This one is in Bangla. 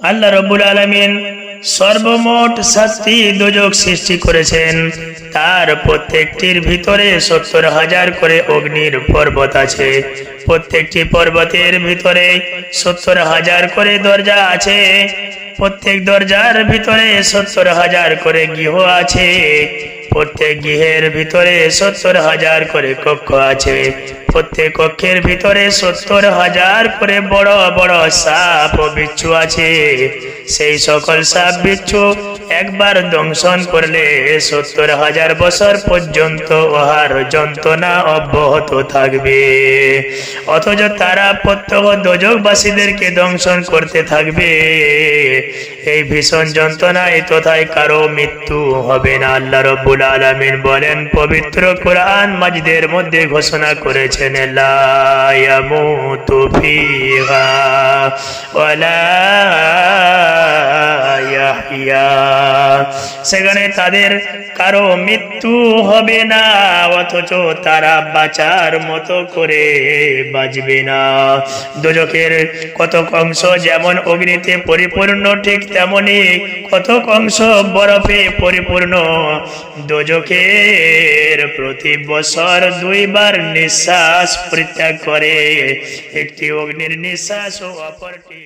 আল্লাহ রাব্বুল আলামিন সর্বমোট 7টি দোজখ সৃষ্টি করেছেন। তার প্রত্যেকটির ভিতরে 70,000 করে অগ্নির পর্বত আছে। প্রত্যেকটি পর্বতের ভিতরে 70,000 করে দরজা আছে। প্রত্যেক দরজার ভিতরে 70,000 করে গৃহ আছে। প্রত্যেক গৃহের ভিতরে 70,000 করে কক্ষ আছে। প্রত্যেক কক্ষের ভিতরে 70,000 করে বড় বড় সাপ ও বিচ্ছু আছে। সেই সকল সাপ বিচ্ছু একবার দংশন করলে 70,000 বছর পর্যন্ত উহার যন্ত্রণা অব্যাহত থাকবে। অথচ তারা প্রত্যহ দোজখবাসীদেরকে দংশন করতে থাকবে। এই ভীষণ যন্ত্রণায় তথায় কারো মৃত্যু হবে না। আল্লাহ রাব্বুল আলামিন বলেন পবিত্র কোরআন মাজিদের মধ্যে ঘোষণা করেছেন, লা ইয়ামুতু ফিহা ওয়ালা ইয়াহইয়া, সেখানে তাদের কারো মৃত্যু হবে না, অথচ তারা বাঁচার মতো করে বাঁচবে না। দোজখের কতক অংশ যেমন অগ্নিতে পরিপূর্ণ, ঠিক তেমনি কতক অংশ বরফে পরিপূর্ণ। দোজখের প্রতি বছর 2 বার নিঃশ্বাস পরিত্যাগ করে, একটি অগ্নির নিঃশ্বাস ও অপরটি